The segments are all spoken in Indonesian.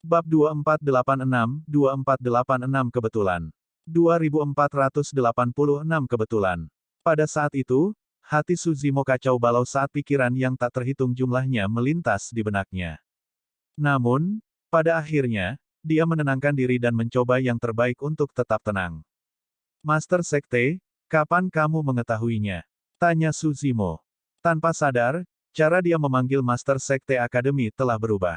Bab 2486 kebetulan. 2486 kebetulan. Pada saat itu, hati Suzimo kacau balau saat pikiran yang tak terhitung jumlahnya melintas di benaknya. Namun, pada akhirnya, dia menenangkan diri dan mencoba yang terbaik untuk tetap tenang. Master Sekte, kapan kamu mengetahuinya? Tanya Suzimo. Tanpa sadar, cara dia memanggil Master Sekte Academy telah berubah.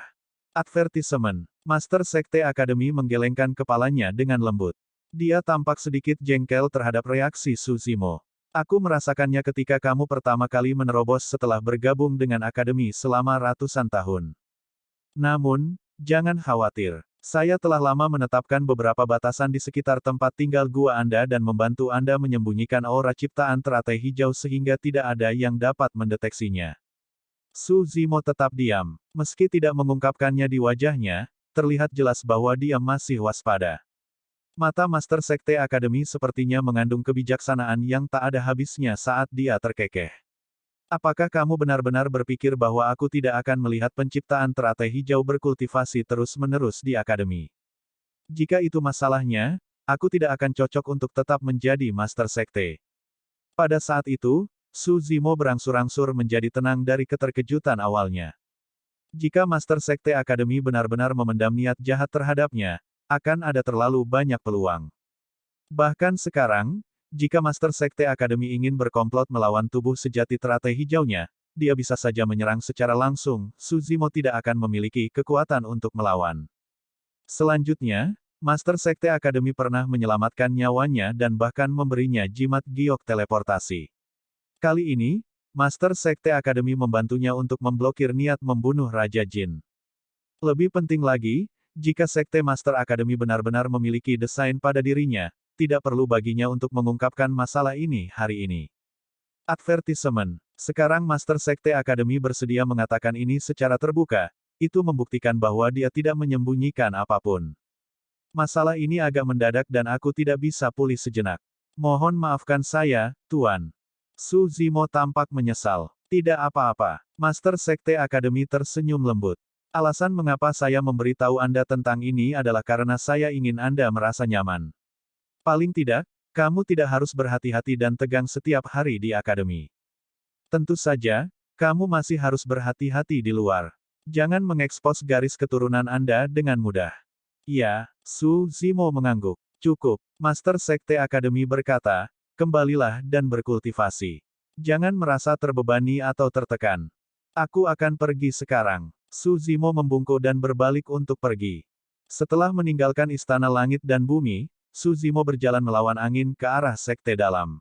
Advertisement. Master Sekte Academy menggelengkan kepalanya dengan lembut. Dia tampak sedikit jengkel terhadap reaksi Suzimo. Aku merasakannya ketika kamu pertama kali menerobos setelah bergabung dengan Akademi selama ratusan tahun. Namun, jangan khawatir. Saya telah lama menetapkan beberapa batasan di sekitar tempat tinggal gua Anda dan membantu Anda menyembunyikan aura ciptaan teratai hijau sehingga tidak ada yang dapat mendeteksinya. Suzimo tetap diam. Meski tidak mengungkapkannya di wajahnya, terlihat jelas bahwa dia masih waspada. Mata Master Sekte Akademi sepertinya mengandung kebijaksanaan yang tak ada habisnya saat dia terkekeh. Apakah kamu benar-benar berpikir bahwa aku tidak akan melihat penciptaan teratai hijau berkultivasi terus-menerus di Akademi? Jika itu masalahnya, aku tidak akan cocok untuk tetap menjadi Master Sekte. Pada saat itu, Suzimo berangsur-angsur menjadi tenang dari keterkejutan awalnya. Jika Master Sekte Akademi benar-benar memendam niat jahat terhadapnya, akan ada terlalu banyak peluang. Bahkan sekarang, jika Master Sekte Akademi ingin berkomplot melawan tubuh sejati teratai hijaunya, dia bisa saja menyerang secara langsung, Suzimo tidak akan memiliki kekuatan untuk melawan. Selanjutnya, Master Sekte Akademi pernah menyelamatkan nyawanya dan bahkan memberinya jimat giok teleportasi. Kali ini, Master Sekte Akademi membantunya untuk memblokir niat membunuh Raja Jin. Lebih penting lagi, jika Sekte Master Akademi benar-benar memiliki desain pada dirinya, tidak perlu baginya untuk mengungkapkan masalah ini hari ini. Advertisement. Sekarang Master Sekte Akademi bersedia mengatakan ini secara terbuka, itu membuktikan bahwa dia tidak menyembunyikan apapun. Masalah ini agak mendadak dan aku tidak bisa pulih sejenak. Mohon maafkan saya, Tuan. Suzimo tampak menyesal. Tidak apa-apa. Master Sekte Akademi tersenyum lembut. Alasan mengapa saya memberitahu Anda tentang ini adalah karena saya ingin Anda merasa nyaman. Paling tidak, kamu tidak harus berhati-hati dan tegang setiap hari di Akademi. Tentu saja, kamu masih harus berhati-hati di luar. Jangan mengekspos garis keturunan Anda dengan mudah. Ya, Suzimo mengangguk. Cukup, Master Sekte Akademi berkata, kembalilah dan berkultivasi. Jangan merasa terbebani atau tertekan. Aku akan pergi sekarang. Suzimo membungkuk dan berbalik untuk pergi. Setelah meninggalkan Istana Langit dan Bumi, Suzimo berjalan melawan angin ke arah sekte dalam.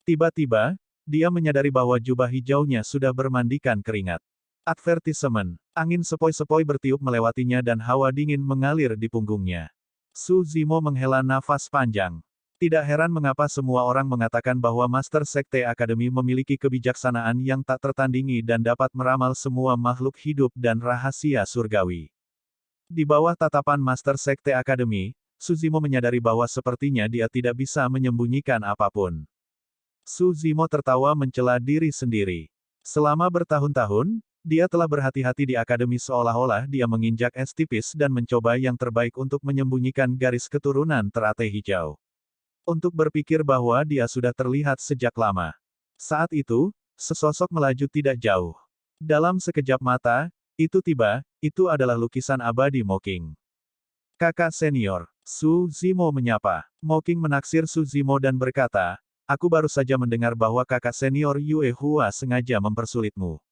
Tiba-tiba, dia menyadari bahwa jubah hijaunya sudah bermandikan keringat. Advertisement. Angin sepoi-sepoi bertiup melewatinya dan hawa dingin mengalir di punggungnya. Suzimo menghela nafas panjang. Tidak heran mengapa semua orang mengatakan bahwa Master Sekte Akademi memiliki kebijaksanaan yang tak tertandingi dan dapat meramal semua makhluk hidup dan rahasia surgawi. Di bawah tatapan Master Sekte Akademi, Suzimo menyadari bahwa sepertinya dia tidak bisa menyembunyikan apapun. Suzimo tertawa mencela diri sendiri. Selama bertahun-tahun, dia telah berhati-hati di Akademi seolah-olah dia menginjak es tipis dan mencoba yang terbaik untuk menyembunyikan garis keturunan teratai hijau. Untuk berpikir bahwa dia sudah terlihat sejak lama. Saat itu, sesosok melaju tidak jauh. Dalam sekejap mata, itu adalah lukisan abadi Moking. Kakak senior, Suzimo menyapa. Moking menaksir Suzimo dan berkata, aku baru saja mendengar bahwa kakak senior Yue Hua sengaja mempersulitmu.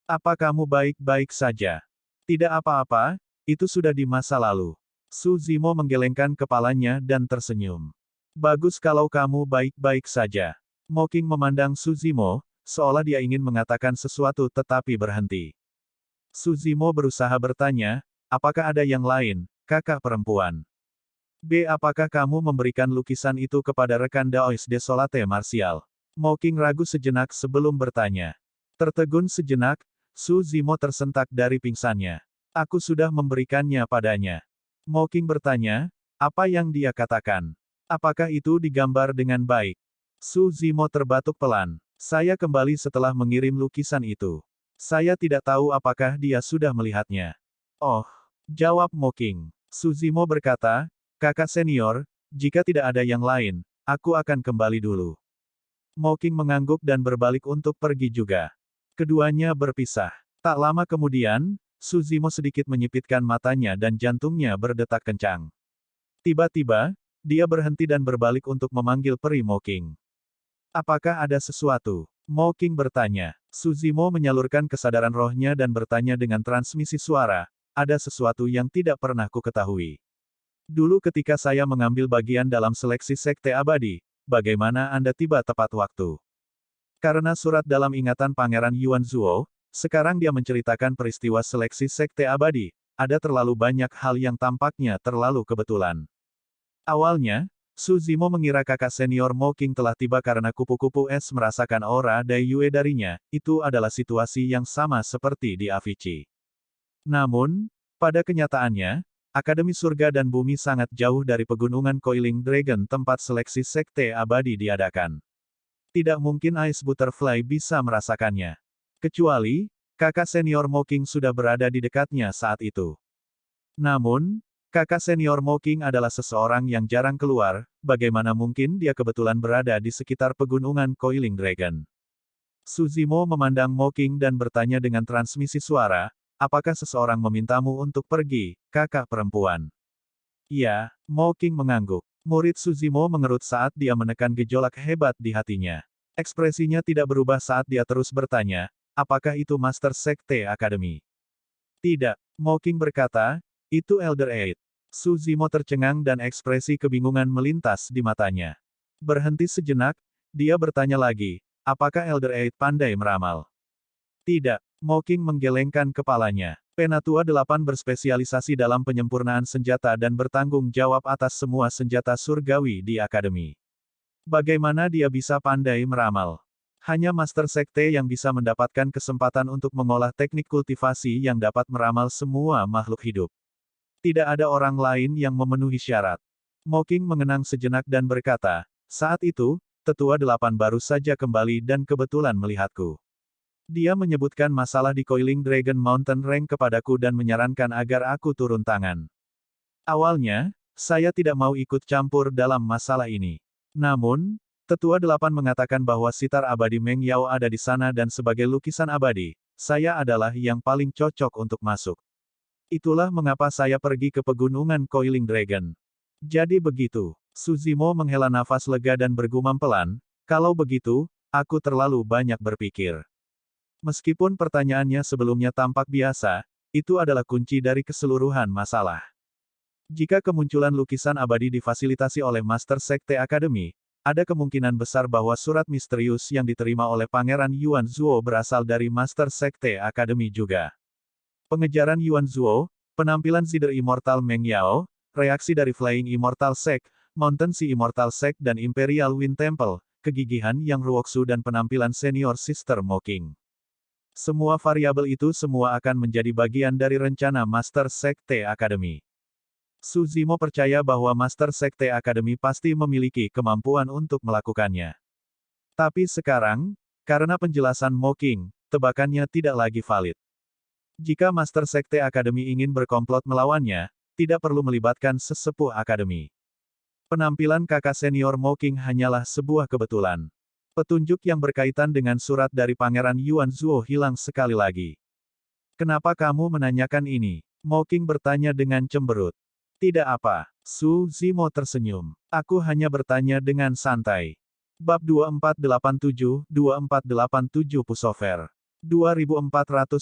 Apa kamu baik-baik saja? Tidak apa-apa, itu sudah di masa lalu. Suzimo menggelengkan kepalanya dan tersenyum. Bagus kalau kamu baik-baik saja. Moking memandang Suzimo, seolah dia ingin mengatakan sesuatu tetapi berhenti. Suzimo berusaha bertanya, apakah ada yang lain? Kakak perempuan. B. Apakah kamu memberikan lukisan itu kepada rekan Daois Desolate Martial? Moking ragu sejenak sebelum bertanya. Tertegun sejenak, Suzimo tersentak dari pingsannya. Aku sudah memberikannya padanya. Moking bertanya, apa yang dia katakan? Apakah itu digambar dengan baik? Suzimo terbatuk pelan. Saya kembali setelah mengirim lukisan itu. Saya tidak tahu apakah dia sudah melihatnya. Oh. Jawab Mocking. Suzimo berkata, kakak senior, jika tidak ada yang lain, aku akan kembali dulu. Mocking mengangguk dan berbalik untuk pergi juga. Keduanya berpisah. Tak lama kemudian, Suzimo sedikit menyipitkan matanya dan jantungnya berdetak kencang. Tiba-tiba, dia berhenti dan berbalik untuk memanggil peri Mocking. Apakah ada sesuatu? Mocking bertanya. Suzimo menyalurkan kesadaran rohnya dan bertanya dengan transmisi suara, ada sesuatu yang tidak pernah kuketahui. Dulu ketika saya mengambil bagian dalam seleksi sekte abadi, bagaimana Anda tiba tepat waktu? Karena surat dalam ingatan Pangeran Yuan Zuo, sekarang dia menceritakan peristiwa seleksi sekte abadi, ada terlalu banyak hal yang tampaknya terlalu kebetulan. Awalnya, Suzimo mengira kakak senior Mocking telah tiba karena kupu-kupu es merasakan aura Dai Yue darinya, itu adalah situasi yang sama seperti di Avicii. Namun, pada kenyataannya, Akademi Surga dan Bumi sangat jauh dari pegunungan Coiling Dragon tempat seleksi sekte abadi diadakan. Tidak mungkin Ice Butterfly bisa merasakannya. Kecuali, kakak senior Mocking sudah berada di dekatnya saat itu. Namun, kakak senior Mocking adalah seseorang yang jarang keluar, bagaimana mungkin dia kebetulan berada di sekitar pegunungan Coiling Dragon. Suzimo memandang Mocking dan bertanya dengan transmisi suara, apakah seseorang memintamu untuk pergi, kakak perempuan? Iya, Mocking mengangguk. Murid Suzimo mengerut saat dia menekan gejolak hebat di hatinya. Ekspresinya tidak berubah saat dia terus bertanya, apakah itu Master Sekte Academy? Tidak, Mocking berkata, itu Elder Eight. Suzimo tercengang dan ekspresi kebingungan melintas di matanya. Berhenti sejenak, dia bertanya lagi, apakah Elder Eight pandai meramal? Tidak, Mocking menggelengkan kepalanya. Penatua 8 berspesialisasi dalam penyempurnaan senjata dan bertanggung jawab atas semua senjata surgawi di akademi. Bagaimana dia bisa pandai meramal? Hanya Master Sekte yang bisa mendapatkan kesempatan untuk mengolah teknik kultivasi yang dapat meramal semua makhluk hidup. Tidak ada orang lain yang memenuhi syarat. Mocking mengenang sejenak dan berkata, saat itu, Tetua 8 baru saja kembali dan kebetulan melihatku. Dia menyebutkan masalah di Coiling Dragon Mountain Range kepadaku dan menyarankan agar aku turun tangan. Awalnya, saya tidak mau ikut campur dalam masalah ini. Namun, Tetua 8 mengatakan bahwa sitar abadi Meng Yao ada di sana dan sebagai lukisan abadi, saya adalah yang paling cocok untuk masuk. Itulah mengapa saya pergi ke pegunungan Coiling Dragon. Jadi begitu. Suzimo menghela nafas lega dan bergumam pelan, kalau begitu, aku terlalu banyak berpikir. Meskipun pertanyaannya sebelumnya tampak biasa, itu adalah kunci dari keseluruhan masalah. Jika kemunculan lukisan abadi difasilitasi oleh Master Sekte Academy, ada kemungkinan besar bahwa surat misterius yang diterima oleh Pangeran Yuan Zuo berasal dari Master Sekte Academy juga. Pengejaran Yuan Zuo, penampilan Zider Immortal Meng Yao, reaksi dari Flying Immortal Sect, Mountain Sea Immortal Sect dan Imperial Wind Temple, kegigihan Yang Ruoxu dan penampilan senior Sister Mocking. Semua variabel itu semua akan menjadi bagian dari rencana Master Sekte Academy. Suzimo percaya bahwa Master Sekte Academy pasti memiliki kemampuan untuk melakukannya. Tapi sekarang, karena penjelasan Mocking, tebakannya tidak lagi valid. Jika Master Sekte Academy ingin berkomplot melawannya, tidak perlu melibatkan sesepuh akademi. Penampilan kakak senior Mocking hanyalah sebuah kebetulan. Petunjuk yang berkaitan dengan surat dari Pangeran Yuan Zuo hilang sekali lagi. Kenapa kamu menanyakan ini? Mocking bertanya dengan cemberut. Tidak apa. Suzimo tersenyum. Aku hanya bertanya dengan santai. Bab 2487 Pusover. 2487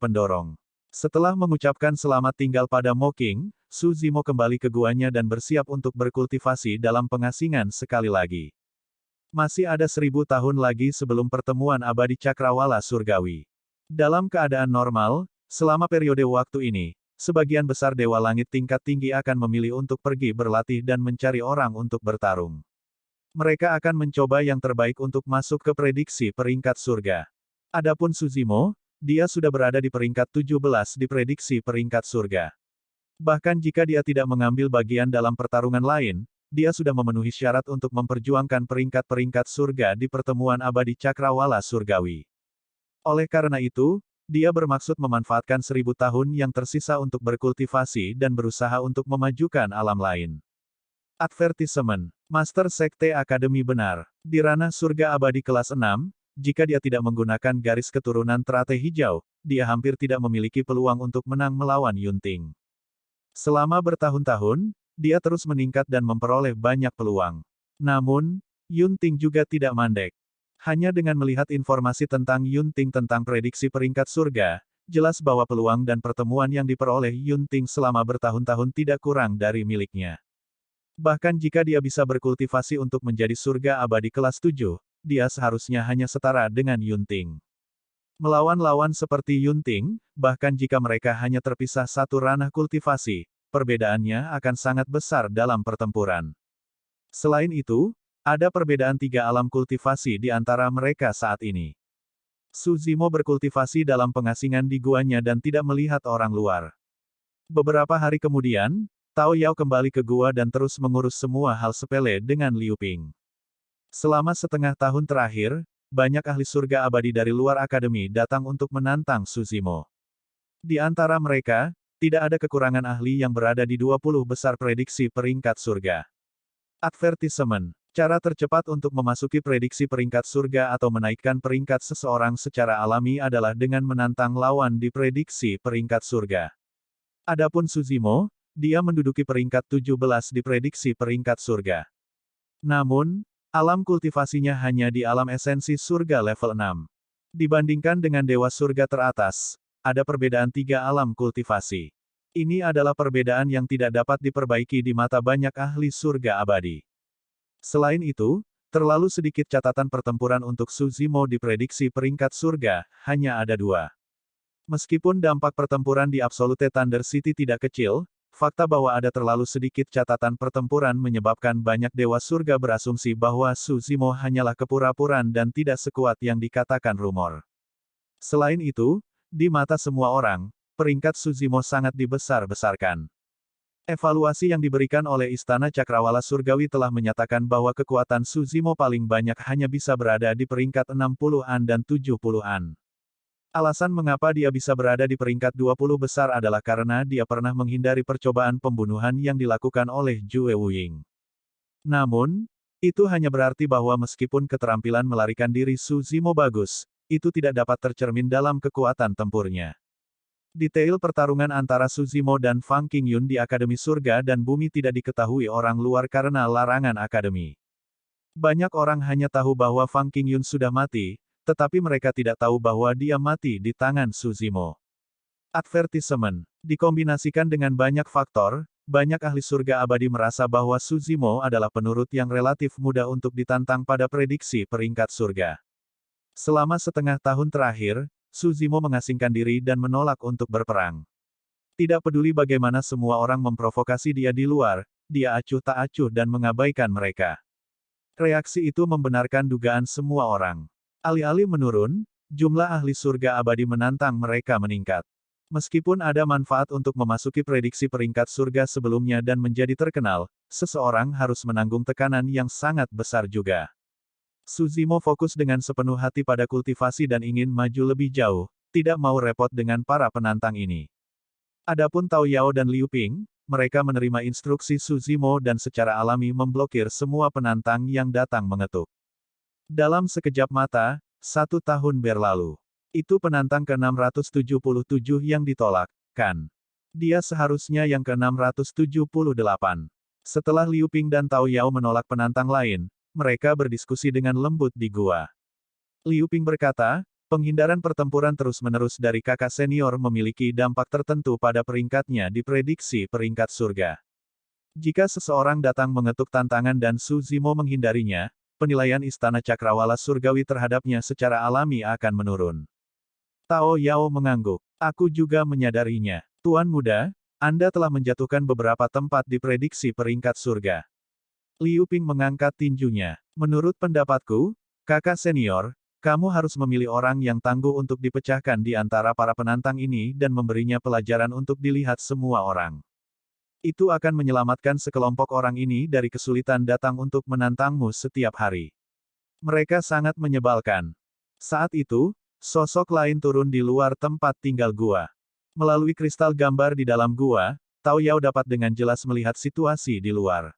pendorong. Setelah mengucapkan selamat tinggal pada Mocking, Suzimo kembali ke guanya dan bersiap untuk berkultivasi dalam pengasingan sekali lagi. Masih ada 1000 tahun lagi sebelum pertemuan abadi Cakrawala Surgawi. Dalam keadaan normal, selama periode waktu ini, sebagian besar Dewa Langit tingkat tinggi akan memilih untuk pergi berlatih dan mencari orang untuk bertarung. Mereka akan mencoba yang terbaik untuk masuk ke prediksi peringkat surga. Adapun Suzimo, dia sudah berada di peringkat 17 di prediksi peringkat surga. Bahkan jika dia tidak mengambil bagian dalam pertarungan lain, dia sudah memenuhi syarat untuk memperjuangkan peringkat-peringkat surga di pertemuan abadi Cakrawala Surgawi. Oleh karena itu, Dia bermaksud memanfaatkan 1.000 tahun yang tersisa untuk berkultivasi dan berusaha untuk memajukan alam lain. Advertisement. Master Sekte Akademi benar. Di ranah surga abadi kelas 6, jika dia tidak menggunakan garis keturunan teratai hijau, dia hampir tidak memiliki peluang untuk menang melawan Yunting. Selama bertahun-tahun, dia terus meningkat dan memperoleh banyak peluang. Namun, Yunting juga tidak mandek. Hanya dengan melihat informasi tentang Yunting tentang prediksi peringkat surga, jelas bahwa peluang dan pertemuan yang diperoleh Yunting selama bertahun-tahun tidak kurang dari miliknya. Bahkan jika dia bisa berkultivasi untuk menjadi surga abadi kelas 7, dia seharusnya hanya setara dengan Yunting. Melawan lawan seperti Yunting, bahkan jika mereka hanya terpisah satu ranah kultivasi, perbedaannya akan sangat besar dalam pertempuran. Selain itu, ada perbedaan 3 alam kultivasi di antara mereka saat ini. Su Zimo berkultivasi dalam pengasingan di guanya dan tidak melihat orang luar. Beberapa hari kemudian, Tao Yao kembali ke gua dan terus mengurus semua hal sepele dengan Liu Ping. Selama setengah tahun terakhir, banyak ahli surga abadi dari luar akademi datang untuk menantang Su Zimo. Di antara mereka, tidak ada kekurangan ahli yang berada di 20 besar prediksi peringkat surga. Advertisement. Cara tercepat untuk memasuki prediksi peringkat surga atau menaikkan peringkat seseorang secara alami adalah dengan menantang lawan di prediksi peringkat surga. Adapun Su Zimo, dia menduduki peringkat 17 di prediksi peringkat surga. Namun, alam kultivasinya hanya di alam esensi surga level 6. Dibandingkan dengan dewa surga teratas, ada perbedaan 3 alam kultivasi. Ini adalah perbedaan yang tidak dapat diperbaiki di mata banyak ahli surga abadi. Selain itu, terlalu sedikit catatan pertempuran untuk Su Zimo di prediksi peringkat surga, hanya ada 2. Meskipun dampak pertempuran di Absolute Thunder City tidak kecil, fakta bahwa ada terlalu sedikit catatan pertempuran menyebabkan banyak dewa surga berasumsi bahwa Su Zimo hanyalah kepura-puraan dan tidak sekuat yang dikatakan rumor. Selain itu, di mata semua orang, peringkat Su Zimo sangat dibesar-besarkan. Evaluasi yang diberikan oleh Istana Cakrawala Surgawi telah menyatakan bahwa kekuatan Su Zimo paling banyak hanya bisa berada di peringkat 60-an dan 70-an. Alasan mengapa dia bisa berada di peringkat 20 besar adalah karena dia pernah menghindari percobaan pembunuhan yang dilakukan oleh Jue Wuying. Namun, itu hanya berarti bahwa meskipun keterampilan melarikan diri Su Zimo bagus, itu tidak dapat tercermin dalam kekuatan tempurnya. Detail pertarungan antara Su Zimo dan Fang Qingyun di Akademi Surga dan Bumi tidak diketahui orang luar karena larangan Akademi. Banyak orang hanya tahu bahwa Fang Qingyun sudah mati, tetapi mereka tidak tahu bahwa dia mati di tangan Su Zimo. Advertisement. Dikombinasikan dengan banyak faktor, banyak ahli surga abadi merasa bahwa Su Zimo adalah penurut yang relatif mudah untuk ditantang pada prediksi peringkat surga. Selama setengah tahun terakhir, Su Zimo mengasingkan diri dan menolak untuk berperang. Tidak peduli bagaimana semua orang memprovokasi dia di luar, dia acuh tak acuh dan mengabaikan mereka. Reaksi itu membenarkan dugaan semua orang. Alih-alih menurun, jumlah ahli surga abadi menantang mereka meningkat. Meskipun ada manfaat untuk memasuki prediksi peringkat surga sebelumnya dan menjadi terkenal, seseorang harus menanggung tekanan yang sangat besar juga. Su Zimo fokus dengan sepenuh hati pada kultivasi dan ingin maju lebih jauh, tidak mau repot dengan para penantang ini. Adapun Tao Yao dan Liu Ping, mereka menerima instruksi Su Zimo dan secara alami memblokir semua penantang yang datang mengetuk. Dalam sekejap mata, 1 tahun berlalu. Itu penantang ke-677 yang ditolak, kan? Dia seharusnya yang ke-678. Setelah Liu Ping dan Tao Yao menolak penantang lain, mereka berdiskusi dengan lembut di gua. Liu Ping berkata, penghindaran pertempuran terus-menerus dari kakak senior memiliki dampak tertentu pada peringkatnya di prediksi peringkat surga. Jika seseorang datang mengetuk tantangan dan Su Zimo menghindarinya, penilaian Istana Cakrawala Surgawi terhadapnya secara alami akan menurun. Tao Yao mengangguk. Aku juga menyadarinya. Tuan Muda, Anda telah menjatuhkan beberapa tempat di prediksi peringkat surga. Liu Ping mengangkat tinjunya. Menurut pendapatku, kakak senior, kamu harus memilih orang yang tangguh untuk dipecahkan di antara para penantang ini dan memberinya pelajaran untuk dilihat semua orang. Itu akan menyelamatkan sekelompok orang ini dari kesulitan datang untuk menantangmu setiap hari. Mereka sangat menyebalkan. Saat itu, sosok lain turun di luar tempat tinggal gua. Melalui kristal gambar di dalam gua, Tao Yao dapat dengan jelas melihat situasi di luar.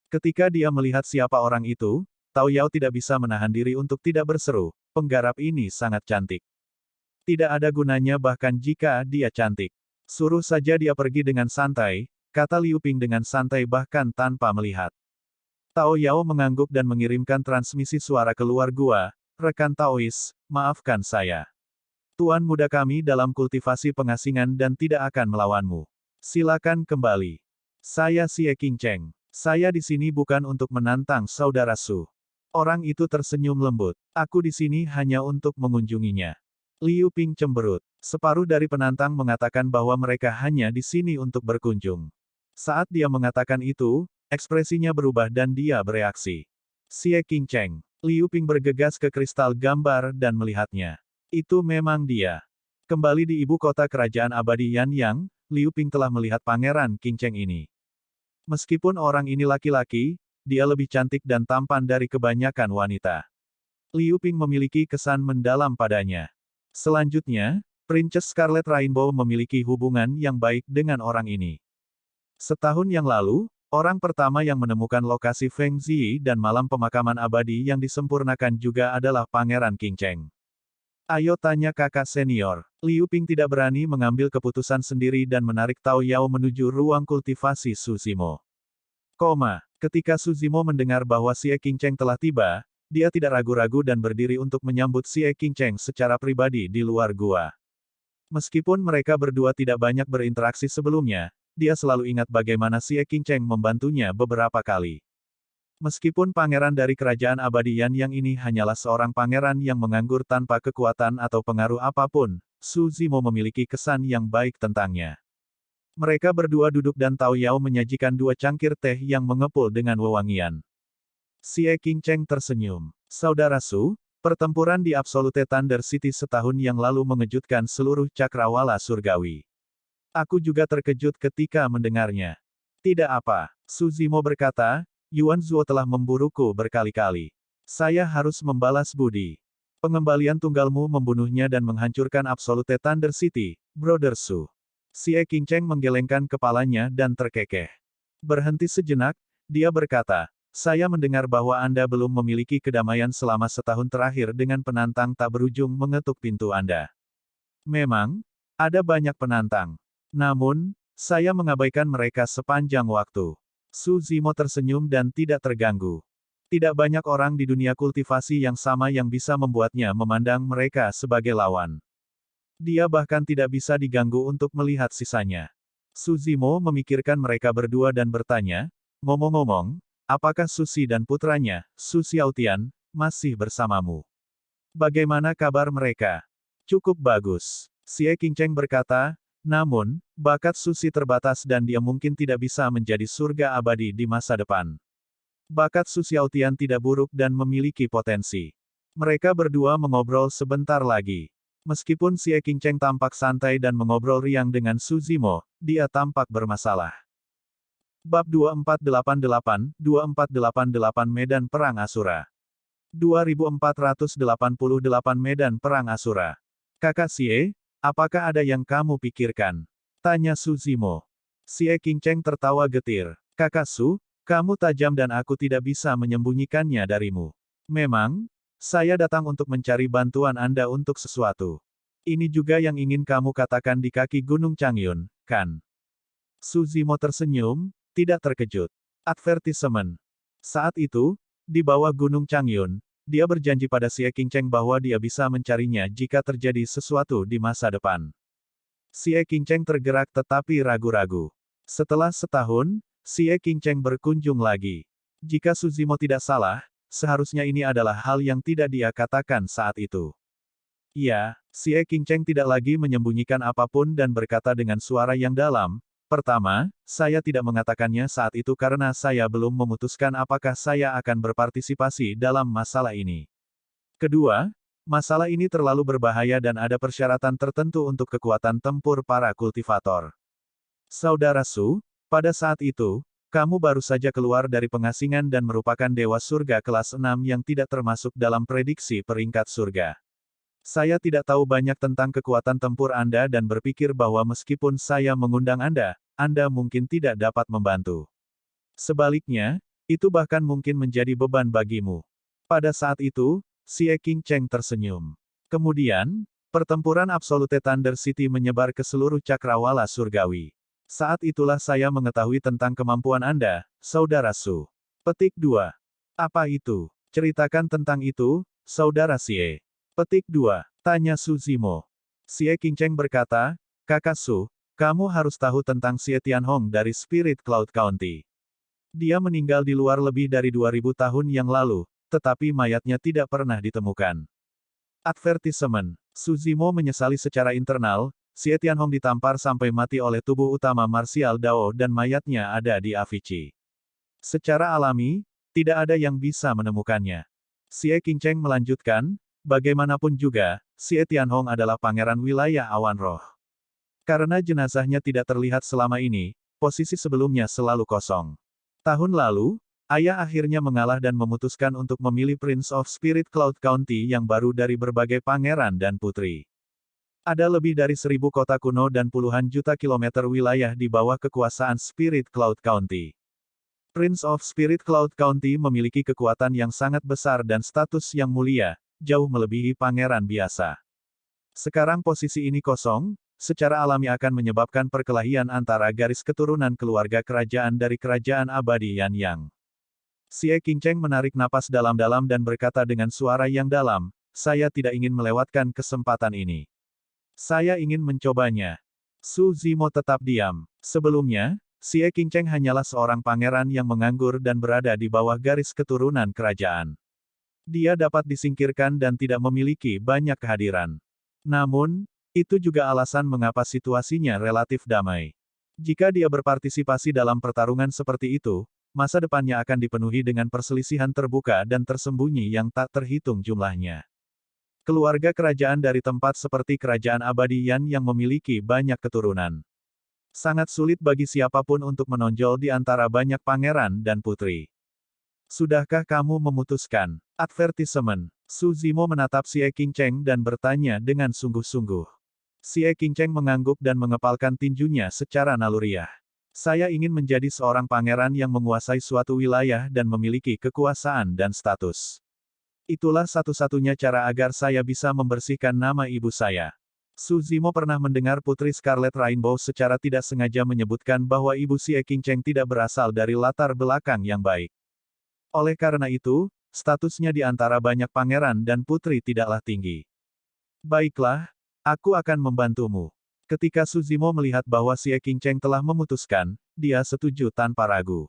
Ketika dia melihat siapa orang itu, Tao Yao tidak bisa menahan diri untuk tidak berseru, penggarap ini sangat cantik. Tidak ada gunanya bahkan jika dia cantik. Suruh saja dia pergi dengan santai, kata Liu Ping dengan santai bahkan tanpa melihat. Tao Yao mengangguk dan mengirimkan transmisi suara keluar gua, rekan Taois, maafkan saya. Tuan muda kami dalam kultivasi pengasingan dan tidak akan melawanmu. Silakan kembali. Saya Xie Qingcheng. Saya di sini bukan untuk menantang saudara Su. Orang itu tersenyum lembut. Aku di sini hanya untuk mengunjunginya. Liu Ping cemberut. Separuh dari penantang mengatakan bahwa mereka hanya di sini untuk berkunjung. Saat dia mengatakan itu, ekspresinya berubah dan dia bereaksi. Xie Qingcheng. Liu Ping bergegas ke kristal gambar dan melihatnya. Itu memang dia. Kembali di ibu kota kerajaan abadi Yanyang, Liu Ping telah melihat Pangeran Qingcheng ini. Meskipun orang ini laki-laki, dia lebih cantik dan tampan dari kebanyakan wanita. Liu Ping memiliki kesan mendalam padanya. Selanjutnya, Princess Scarlet Rainbow memiliki hubungan yang baik dengan orang ini. Setahun yang lalu, orang pertama yang menemukan lokasi Feng Ziyi dan malam pemakaman abadi yang disempurnakan juga adalah Pangeran Qingcheng. Ayo tanya kakak senior. Liu Ping tidak berani mengambil keputusan sendiri dan menarik Tao Yao menuju ruang kultivasi Suzimo. Ketika Suzimo mendengar bahwa Xie Qingcheng telah tiba, dia tidak ragu-ragu dan berdiri untuk menyambut Xie Qingcheng secara pribadi di luar gua. Meskipun mereka berdua tidak banyak berinteraksi sebelumnya, dia selalu ingat bagaimana Xie Qingcheng membantunya beberapa kali. Meskipun pangeran dari kerajaan abadi Yanyang ini hanyalah seorang pangeran yang menganggur tanpa kekuatan atau pengaruh apapun, Su Zimo memiliki kesan yang baik tentangnya. Mereka berdua duduk dan Tao Yao menyajikan 2 cangkir teh yang mengepul dengan wewangian. Xie Qingcheng tersenyum. Saudara Su, pertempuran di Absolute Thunder City setahun yang lalu mengejutkan seluruh cakrawala surgawi. Aku juga terkejut ketika mendengarnya. Tidak apa, Su Zimo berkata, Yuan Zuo telah memburuku berkali-kali. Saya harus membalas budi. Pengembalian tunggalmu membunuhnya dan menghancurkan Absolute Thunder City, Brother Su. Xie Qingcheng menggelengkan kepalanya dan terkekeh. Berhenti sejenak, dia berkata, saya mendengar bahwa Anda belum memiliki kedamaian selama setahun terakhir dengan penantang tak berujung mengetuk pintu Anda. Memang, ada banyak penantang. Namun, saya mengabaikan mereka sepanjang waktu. Su Zimo tersenyum dan tidak terganggu. Tidak banyak orang di dunia kultivasi yang sama yang bisa membuatnya memandang mereka sebagai lawan. Dia bahkan tidak bisa diganggu untuk melihat sisanya. Su Zimo memikirkan mereka berdua dan bertanya, ngomong-ngomong, apakah Susi dan putranya, Su Xiaotian, masih bersamamu? Bagaimana kabar mereka? Cukup bagus. Xie Qingcheng berkata, namun, bakat Susi terbatas dan dia mungkin tidak bisa menjadi surga abadi di masa depan. Bakat Su Xiaotian tidak buruk dan memiliki potensi. Mereka berdua mengobrol sebentar lagi. Meskipun Xie Qingcheng tampak santai dan mengobrol riang dengan Su Zimo, dia tampak bermasalah. Bab 2488 Medan Perang Asura. 2488 Medan Perang Asura. Kakak Xie, apakah ada yang kamu pikirkan? Tanya Su Zimo. Xie Qingcheng tertawa getir. Kakak Su, kamu tajam dan aku tidak bisa menyembunyikannya darimu. Memang, saya datang untuk mencari bantuan Anda untuk sesuatu. Ini juga yang ingin kamu katakan di kaki Gunung Changyun, kan? Su Zimo tersenyum, tidak terkejut. Advertisement. Saat itu, di bawah Gunung Changyun, dia berjanji pada Xie Qingcheng bahwa dia bisa mencarinya jika terjadi sesuatu di masa depan. Xie Qingcheng tergerak tetapi ragu-ragu. Setelah setahun, Xie Qingcheng berkunjung lagi. Jika Su Zimo tidak salah, seharusnya ini adalah hal yang tidak dia katakan saat itu. Ya, Xie Qingcheng tidak lagi menyembunyikan apapun dan berkata dengan suara yang dalam, pertama, saya tidak mengatakannya saat itu karena saya belum memutuskan apakah saya akan berpartisipasi dalam masalah ini. Kedua, masalah ini terlalu berbahaya dan ada persyaratan tertentu untuk kekuatan tempur para kultivator. Saudara Su, pada saat itu, kamu baru saja keluar dari pengasingan dan merupakan dewa surga kelas 6 yang tidak termasuk dalam prediksi peringkat surga. Saya tidak tahu banyak tentang kekuatan tempur Anda dan berpikir bahwa meskipun saya mengundang Anda mungkin tidak dapat membantu. Sebaliknya, itu bahkan mungkin menjadi beban bagimu. Pada saat itu, Xie Qingcheng tersenyum. Kemudian, pertempuran Absolute Thunder City menyebar ke seluruh cakrawala surgawi. Saat itulah saya mengetahui tentang kemampuan Anda, Saudara Su. Petik 2. Apa itu? Ceritakan tentang itu, Saudara Xie. Petik 2. Tanya Su Zimo. Xie Qingcheng berkata, Kakak Su, kamu harus tahu tentang Xie Tianhong dari Spirit Cloud County. Dia meninggal di luar lebih dari 2000 tahun yang lalu, tetapi mayatnya tidak pernah ditemukan. Advertisement. Su Zimo menyesali secara internal, Xie Tianhong ditampar sampai mati oleh tubuh utama marsial Dao dan mayatnya ada di Avicii. Secara alami, tidak ada yang bisa menemukannya. Xie Qingcheng melanjutkan, bagaimanapun juga, Xie Tianhong adalah pangeran wilayah awan roh. Karena jenazahnya tidak terlihat selama ini, posisi sebelumnya selalu kosong. Tahun lalu, ayah akhirnya mengalah dan memutuskan untuk memilih Prince of Spirit Cloud County yang baru dari berbagai pangeran dan putri. Ada lebih dari 1000 kota kuno dan puluhan juta kilometer wilayah di bawah kekuasaan Spirit Cloud County. Prince of Spirit Cloud County memiliki kekuatan yang sangat besar dan status yang mulia, jauh melebihi pangeran biasa. Sekarang posisi ini kosong, secara alami akan menyebabkan perkelahian antara garis keturunan keluarga kerajaan dari kerajaan abadi Yan Yang. Xie Qingcheng menarik napas dalam-dalam dan berkata dengan suara yang dalam, saya tidak ingin melewatkan kesempatan ini. Saya ingin mencobanya. Su Zimo tetap diam. Sebelumnya, Xie Qingcheng hanyalah seorang pangeran yang menganggur dan berada di bawah garis keturunan kerajaan. Dia dapat disingkirkan dan tidak memiliki banyak kehadiran. Namun, itu juga alasan mengapa situasinya relatif damai. Jika dia berpartisipasi dalam pertarungan seperti itu, masa depannya akan dipenuhi dengan perselisihan terbuka dan tersembunyi yang tak terhitung jumlahnya. Keluarga kerajaan dari tempat seperti kerajaan abadi Yan yang memiliki banyak keturunan. Sangat sulit bagi siapapun untuk menonjol di antara banyak pangeran dan putri. Sudahkah kamu memutuskan? Advertisement. Su Zimo menatap Xie Qingcheng dan bertanya dengan sungguh-sungguh. Xie Qingcheng mengangguk dan mengepalkan tinjunya secara naluriah. Saya ingin menjadi seorang pangeran yang menguasai suatu wilayah dan memiliki kekuasaan dan status. Itulah satu-satunya cara agar saya bisa membersihkan nama ibu saya. Su Zimo pernah mendengar Putri Scarlet Rainbow secara tidak sengaja menyebutkan bahwa ibu Xie Qingcheng tidak berasal dari latar belakang yang baik. Oleh karena itu, statusnya di antara banyak pangeran dan putri tidaklah tinggi. Baiklah, aku akan membantumu. Ketika Su Zimo melihat bahwa Xie Qingcheng telah memutuskan, dia setuju tanpa ragu.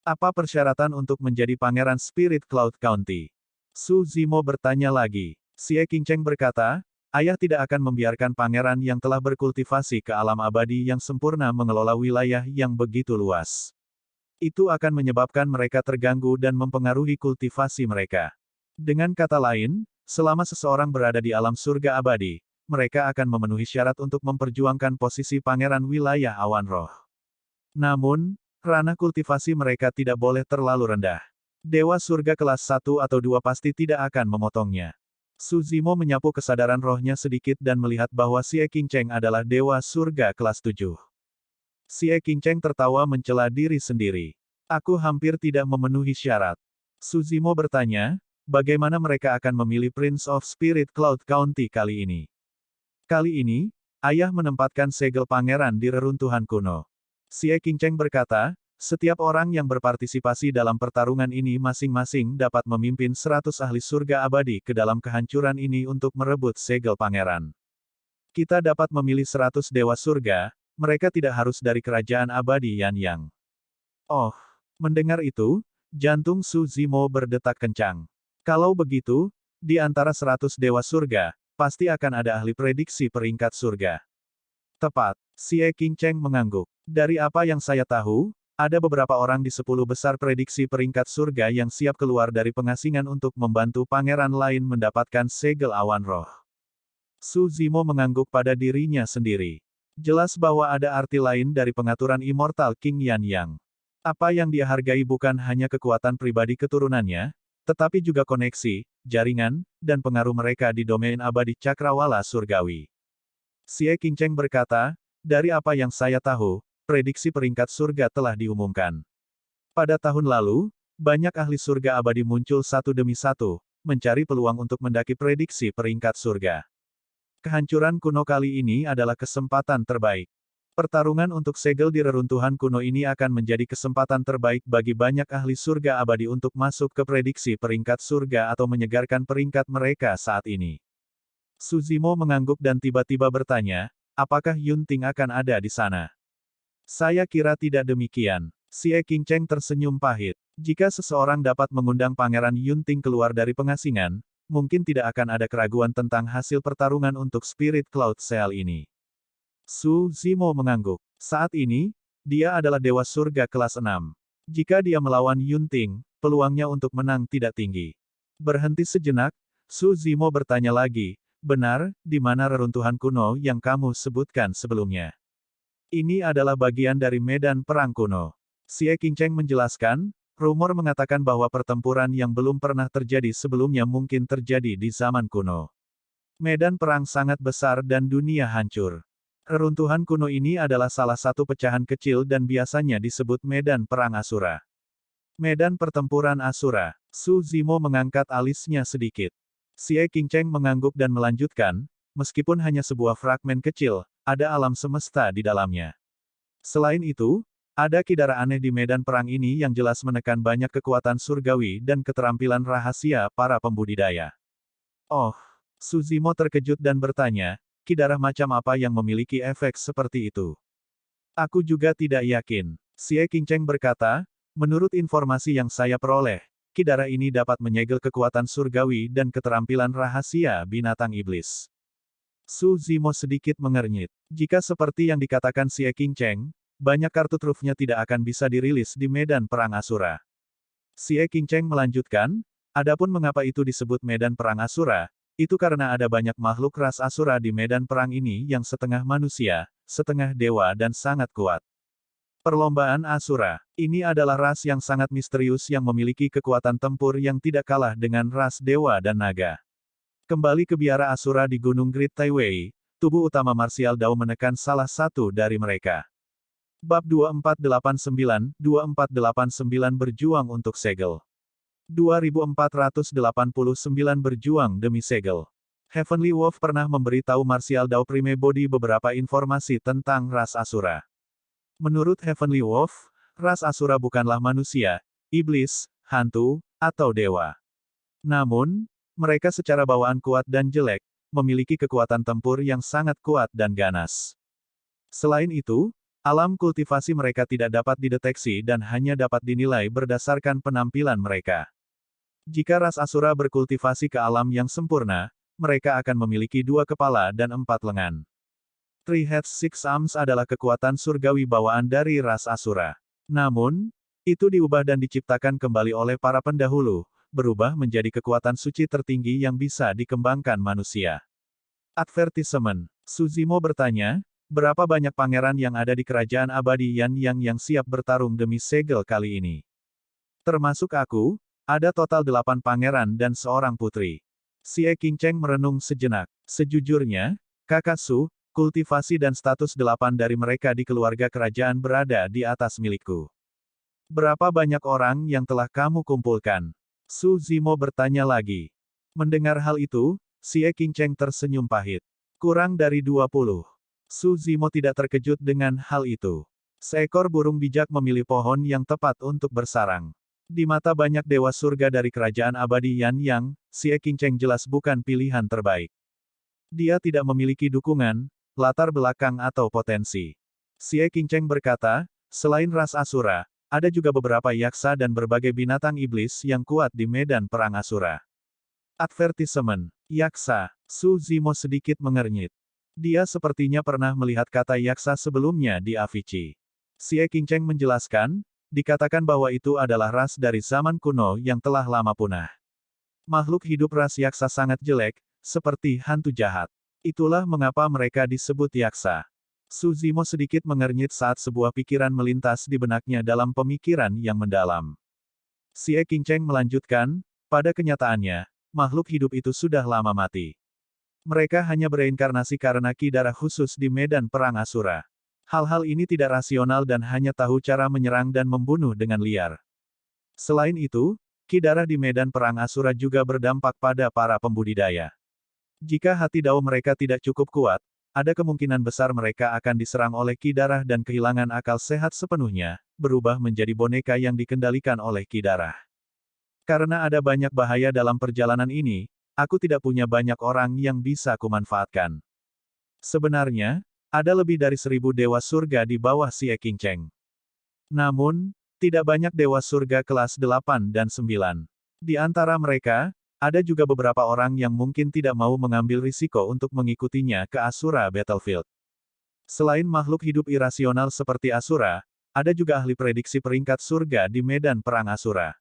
Apa persyaratan untuk menjadi pangeran Spirit Cloud County? Su Zimo bertanya lagi. Xie Qingcheng berkata, ayah tidak akan membiarkan pangeran yang telah berkultivasi ke alam abadi yang sempurna mengelola wilayah yang begitu luas. Itu akan menyebabkan mereka terganggu dan mempengaruhi kultivasi mereka. Dengan kata lain, selama seseorang berada di alam surga abadi, mereka akan memenuhi syarat untuk memperjuangkan posisi pangeran wilayah awan roh. Namun, ranah kultivasi mereka tidak boleh terlalu rendah. Dewa surga kelas 1 atau 2 pasti tidak akan memotongnya. Su Zimo menyapu kesadaran rohnya sedikit dan melihat bahwa Xie Qingcheng adalah dewa surga kelas 7. Xie Qingcheng tertawa mencela diri sendiri. Aku hampir tidak memenuhi syarat. Su Zimo bertanya, bagaimana mereka akan memilih Prince of Spirit Cloud County kali ini? Kali ini, ayah menempatkan segel pangeran di reruntuhan kuno. Xie Qingcheng berkata, setiap orang yang berpartisipasi dalam pertarungan ini masing-masing dapat memimpin 100 ahli surga abadi ke dalam kehancuran ini untuk merebut segel pangeran. Kita dapat memilih 100 dewa surga, mereka tidak harus dari kerajaan abadi Yan Yang. Oh, mendengar itu, jantung Su Zimo berdetak kencang. Kalau begitu, di antara 100 dewa surga, pasti akan ada ahli prediksi peringkat surga. Tepat, Xie Qingcheng mengangguk. Dari apa yang saya tahu, ada beberapa orang di 10 besar prediksi peringkat surga yang siap keluar dari pengasingan untuk membantu pangeran lain mendapatkan segel awan roh. Su Zimo mengangguk pada dirinya sendiri. Jelas bahwa ada arti lain dari pengaturan Immortal King Yan Yang. Apa yang dia hargai bukan hanya kekuatan pribadi keturunannya, tetapi juga koneksi, jaringan, dan pengaruh mereka di domain abadi cakrawala surgawi. Xie Qingcheng berkata, dari apa yang saya tahu, prediksi peringkat surga telah diumumkan. Pada tahun lalu, banyak ahli surga abadi muncul satu demi satu, mencari peluang untuk mendaki prediksi peringkat surga. Kehancuran kuno kali ini adalah kesempatan terbaik. Pertarungan untuk segel di reruntuhan kuno ini akan menjadi kesempatan terbaik bagi banyak ahli surga abadi untuk masuk ke prediksi peringkat surga atau menyegarkan peringkat mereka saat ini. Su Zimo mengangguk dan tiba-tiba bertanya, apakah Yun Ting akan ada di sana? Saya kira tidak demikian. Xie Qingcheng tersenyum pahit. Jika seseorang dapat mengundang Pangeran Yun Ting keluar dari pengasingan, mungkin tidak akan ada keraguan tentang hasil pertarungan untuk Spirit Cloud Seal ini. Su Zimo mengangguk. Saat ini, dia adalah Dewa Surga kelas 6. Jika dia melawan Yun Ting, peluangnya untuk menang tidak tinggi. Berhenti sejenak, Su Zimo bertanya lagi, benar, di mana reruntuhan kuno yang kamu sebutkan sebelumnya? Ini adalah bagian dari medan perang kuno. Xie Qingcheng menjelaskan, rumor mengatakan bahwa pertempuran yang belum pernah terjadi sebelumnya mungkin terjadi di zaman kuno. Medan perang sangat besar dan dunia hancur. Reruntuhan kuno ini adalah salah satu pecahan kecil dan biasanya disebut medan perang Asura. Medan pertempuran Asura. Su Zimo mengangkat alisnya sedikit. Xie Qingcheng mengangguk dan melanjutkan, meskipun hanya sebuah fragmen kecil, ada alam semesta di dalamnya. Selain itu, ada kidara aneh di medan perang ini yang jelas menekan banyak kekuatan surgawi dan keterampilan rahasia para pembudidaya. Oh, Su Zimo terkejut dan bertanya, kidara macam apa yang memiliki efek seperti itu? Aku juga tidak yakin. Xie Qingcheng berkata, menurut informasi yang saya peroleh, kidara ini dapat menyegel kekuatan surgawi dan keterampilan rahasia binatang iblis. Su Zimo sedikit mengernyit. Jika seperti yang dikatakan Xie Qingcheng, banyak kartu trufnya tidak akan bisa dirilis di medan perang Asura. Xie Qingcheng melanjutkan, adapun mengapa itu disebut medan perang Asura, itu karena ada banyak makhluk ras Asura di medan perang ini yang setengah manusia, setengah dewa dan sangat kuat. Perlombaan Asura. Ini adalah ras yang sangat misterius yang memiliki kekuatan tempur yang tidak kalah dengan ras dewa dan naga. Kembali ke biara Asura di Gunung Great Taiwei, tubuh utama marsial Dao menekan salah satu dari mereka. Bab 2489 berjuang untuk segel. 2489 berjuang demi segel. Heavenly Wolf pernah memberitahu marsial Dao Prime Body beberapa informasi tentang ras Asura. Menurut Heavenly Wolf, ras Asura bukanlah manusia, iblis, hantu, atau dewa. Namun, mereka secara bawaan kuat dan jelek, memiliki kekuatan tempur yang sangat kuat dan ganas. Selain itu, alam kultivasi mereka tidak dapat dideteksi dan hanya dapat dinilai berdasarkan penampilan mereka. Jika ras Asura berkultivasi ke alam yang sempurna, mereka akan memiliki 2 kepala dan 4 lengan. Three Heads Six Arms adalah kekuatan surgawi bawaan dari ras Asura. Namun, itu diubah dan diciptakan kembali oleh para pendahulu, berubah menjadi kekuatan suci tertinggi yang bisa dikembangkan manusia. Advertisement. Su Zimo bertanya, berapa banyak pangeran yang ada di kerajaan abadi Yan yang siap bertarung demi segel kali ini? Termasuk aku, ada total 8 pangeran dan seorang putri. Xie Qingcheng merenung sejenak. Sejujurnya, kakak Su, kultivasi dan status 8 dari mereka di keluarga kerajaan berada di atas milikku. Berapa banyak orang yang telah kamu kumpulkan? Su Zimo bertanya lagi. Mendengar hal itu, Xie Qingcheng tersenyum pahit. Kurang dari 20. Su Zimo tidak terkejut dengan hal itu. Seekor burung bijak memilih pohon yang tepat untuk bersarang. Di mata banyak dewa surga dari kerajaan abadi Yan Yang, Xie Qingcheng jelas bukan pilihan terbaik. Dia tidak memiliki dukungan, latar belakang atau potensi. Xie Qingcheng berkata, selain ras Asura, ada juga beberapa yaksa dan berbagai binatang iblis yang kuat di medan perang Asura. Advertisement. Yaksa. Su Zimo sedikit mengernyit. Dia sepertinya pernah melihat kata yaksa sebelumnya di Avicii. Xie Qingcheng menjelaskan, dikatakan bahwa itu adalah ras dari zaman kuno yang telah lama punah. Makhluk hidup ras yaksa sangat jelek, seperti hantu jahat. Itulah mengapa mereka disebut yaksa. Su Zimo sedikit mengernyit saat sebuah pikiran melintas di benaknya dalam pemikiran yang mendalam. Xie Qingcheng melanjutkan, pada kenyataannya, makhluk hidup itu sudah lama mati. Mereka hanya bereinkarnasi karena ki darah khusus di medan perang Asura. Hal-hal ini tidak rasional dan hanya tahu cara menyerang dan membunuh dengan liar. Selain itu, ki darah di medan perang Asura juga berdampak pada para pembudidaya. Jika hati dao mereka tidak cukup kuat, ada kemungkinan besar mereka akan diserang oleh ki darah dan kehilangan akal sehat sepenuhnya, berubah menjadi boneka yang dikendalikan oleh ki darah. Karena ada banyak bahaya dalam perjalanan ini, aku tidak punya banyak orang yang bisa kumanfaatkan. Sebenarnya, ada lebih dari 1000 dewa surga di bawah Xie Qingcheng. Namun, tidak banyak dewa surga kelas 8 dan 9. Di antara mereka, ada juga beberapa orang yang mungkin tidak mau mengambil risiko untuk mengikutinya ke Asura Battlefield. Selain makhluk hidup irasional seperti Asura, ada juga ahli prediksi peringkat surga di medan perang Asura.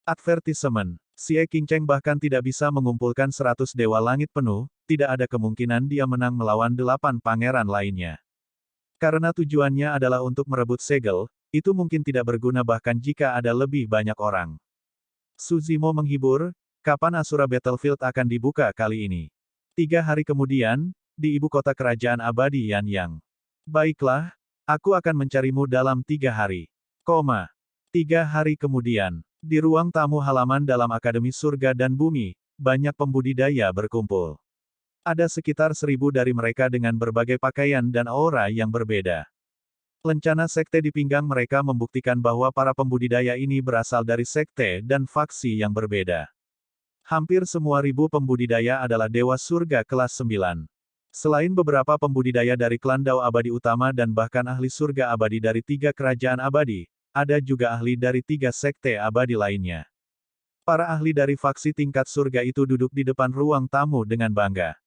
Advertisement. Xie Qingcheng bahkan tidak bisa mengumpulkan 100 dewa langit penuh, tidak ada kemungkinan dia menang melawan 8 pangeran lainnya. Karena tujuannya adalah untuk merebut segel, itu mungkin tidak berguna bahkan jika ada lebih banyak orang. Suzimo menghibur, kapan Asura Battlefield akan dibuka kali ini? 3 hari kemudian, di ibu kota kerajaan abadi Yanyang. Baiklah, aku akan mencarimu dalam 3 hari. 3 hari kemudian. Di ruang tamu halaman dalam Akademi Surga dan Bumi, banyak pembudidaya berkumpul. Ada sekitar 1000 dari mereka dengan berbagai pakaian dan aura yang berbeda. Lencana sekte di pinggang mereka membuktikan bahwa para pembudidaya ini berasal dari sekte dan faksi yang berbeda. Hampir semua 1000 pembudidaya adalah dewa surga kelas 9. Selain beberapa pembudidaya dari klan Dao Abadi Utama dan bahkan ahli surga abadi dari 3 kerajaan abadi, ada juga ahli dari 3 sekte abadi lainnya. Para ahli dari faksi tingkat surga itu duduk di depan ruang tamu dengan bangga.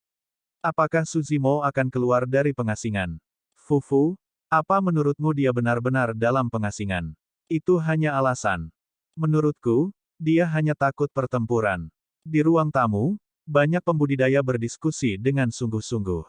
Apakah Suzimo akan keluar dari pengasingan? Fufu, apa menurutmu dia benar-benar dalam pengasingan? Itu hanya alasan. Menurutku, dia hanya takut pertempuran. Di ruang tamu, banyak pembudidaya berdiskusi dengan sungguh-sungguh.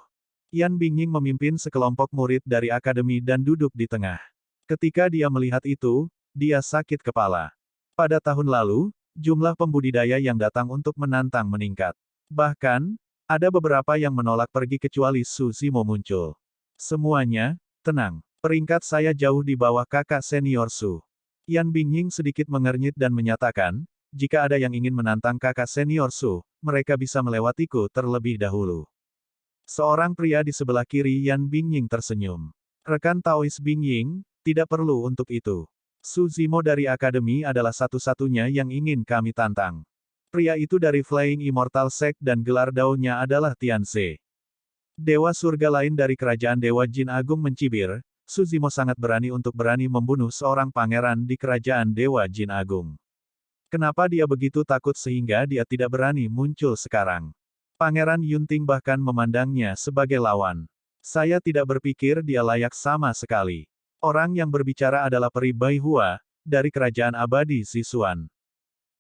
Yan Bingying memimpin sekelompok murid dari akademi dan duduk di tengah. Ketika dia melihat itu, dia sakit kepala. Pada tahun lalu, jumlah pembudidaya yang datang untuk menantang meningkat. Bahkan, ada beberapa yang menolak pergi kecuali Suzimo muncul. Semuanya, tenang. Peringkat saya jauh di bawah kakak senior Su. Yan Bingying sedikit mengernyit dan menyatakan, jika ada yang ingin menantang kakak senior Su, mereka bisa melewatiku terlebih dahulu. Seorang pria di sebelah kiri Yan Bingying tersenyum. Rekan Taois Bingying, tidak perlu untuk itu. Suzimo dari Akademi adalah satu-satunya yang ingin kami tantang. Pria itu dari Flying Immortal Sect dan gelar daunnya adalah Tianze. Dewa surga lain dari kerajaan Dewa Jin Agung mencibir, Suzimo sangat berani untuk berani membunuh seorang pangeran di kerajaan Dewa Jin Agung. Kenapa dia begitu takut sehingga dia tidak berani muncul sekarang? Pangeran Yunting bahkan memandangnya sebagai lawan. Saya tidak berpikir dia layak sama sekali. Orang yang berbicara adalah Peri Bai Hua, dari kerajaan abadi Zixuan.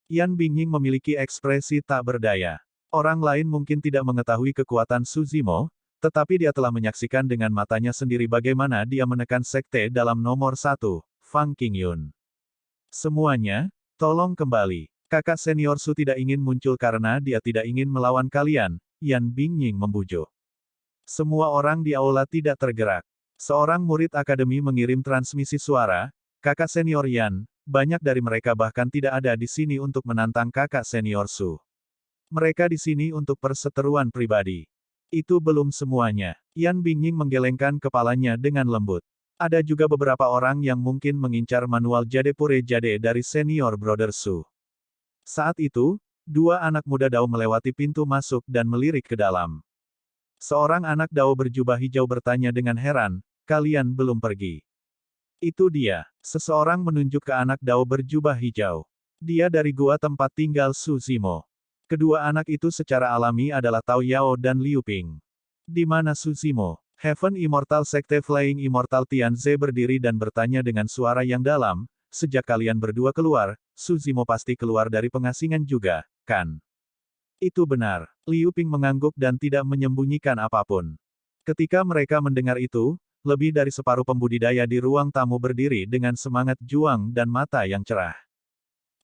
Yan Bingying memiliki ekspresi tak berdaya. Orang lain mungkin tidak mengetahui kekuatan Suzimo, tetapi dia telah menyaksikan dengan matanya sendiri bagaimana dia menekan sekte dalam nomor 1, Fang Qingyun. Semuanya, tolong kembali. Kakak senior Su tidak ingin muncul karena dia tidak ingin melawan kalian, Yan Bingying membujuk. Semua orang di aula tidak tergerak. Seorang murid akademi mengirim transmisi suara, kakak senior Yan, banyak dari mereka bahkan tidak ada di sini untuk menantang kakak senior Su. Mereka di sini untuk perseteruan pribadi. Itu belum semuanya. Yan Bingying menggelengkan kepalanya dengan lembut. Ada juga beberapa orang yang mungkin mengincar manual Jade Pure Jade dari senior Brother Su. Saat itu, 2 anak muda Dao melewati pintu masuk dan melirik ke dalam. Seorang anak Dao berjubah hijau bertanya dengan heran, kalian belum pergi. Itu dia. Seseorang menunjuk ke anak Dao berjubah hijau. Dia dari gua tempat tinggal Suzimo. Kedua anak itu secara alami adalah Tao Yao dan Liu Ping. Di mana Suzimo? Heaven Immortal Sekte Flying Immortal Tianze berdiri dan bertanya dengan suara yang dalam, sejak kalian berdua keluar, Suzimo pasti keluar dari pengasingan juga, kan? Itu benar. Liu Ping mengangguk dan tidak menyembunyikan apapun. Ketika mereka mendengar itu, lebih dari separuh pembudidaya di ruang tamu berdiri dengan semangat juang dan mata yang cerah.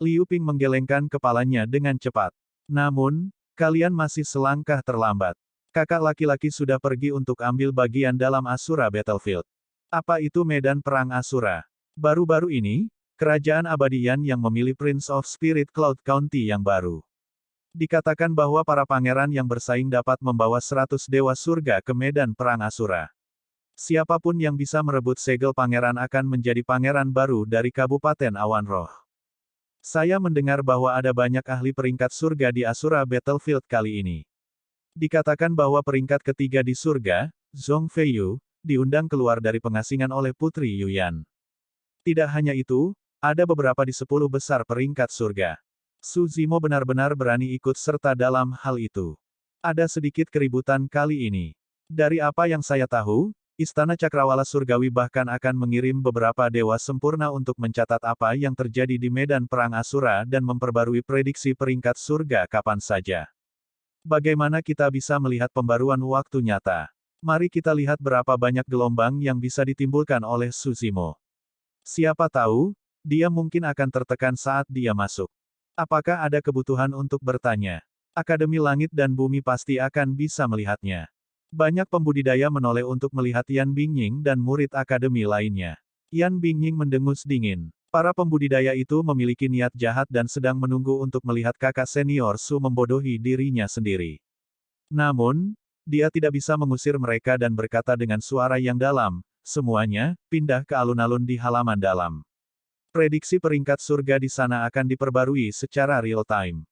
Liu Ping menggelengkan kepalanya dengan cepat. Namun, kalian masih selangkah terlambat. Kakak laki-laki sudah pergi untuk ambil bagian dalam Asura Battlefield. Apa itu medan perang Asura? Baru-baru ini, Kerajaan Abadian yang memilih Prince of Spirit Cloud County yang baru. Dikatakan bahwa para pangeran yang bersaing dapat membawa 100 dewa surga ke medan perang Asura. Siapapun yang bisa merebut segel pangeran akan menjadi pangeran baru dari Kabupaten Awan Roh. Saya mendengar bahwa ada banyak ahli peringkat surga di Asura Battlefield kali ini. Dikatakan bahwa peringkat ketiga di surga, Zhong Feiyu, diundang keluar dari pengasingan oleh Putri Yuyan. Tidak hanya itu, ada beberapa di 10 besar peringkat surga. Su Zimo benar-benar berani ikut serta dalam hal itu. Ada sedikit keributan kali ini. Dari apa yang saya tahu, Istana Cakrawala Surgawi bahkan akan mengirim beberapa dewa sempurna untuk mencatat apa yang terjadi di medan perang Asura dan memperbarui prediksi peringkat surga kapan saja. Bagaimana kita bisa melihat pembaruan waktu nyata? Mari kita lihat berapa banyak gelombang yang bisa ditimbulkan oleh Su Zimo. Siapa tahu, dia mungkin akan tertekan saat dia masuk. Apakah ada kebutuhan untuk bertanya? Akademi Langit dan Bumi pasti akan bisa melihatnya. Banyak pembudidaya menoleh untuk melihat Yan Bingying dan murid akademi lainnya. Yan Bingying mendengus dingin. Para pembudidaya itu memiliki niat jahat dan sedang menunggu untuk melihat kakak senior Su membodohi dirinya sendiri. Namun, dia tidak bisa mengusir mereka dan berkata dengan suara yang dalam, semuanya, pindah ke alun-alun di halaman dalam. Prediksi peringkat surga di sana akan diperbarui secara real-time.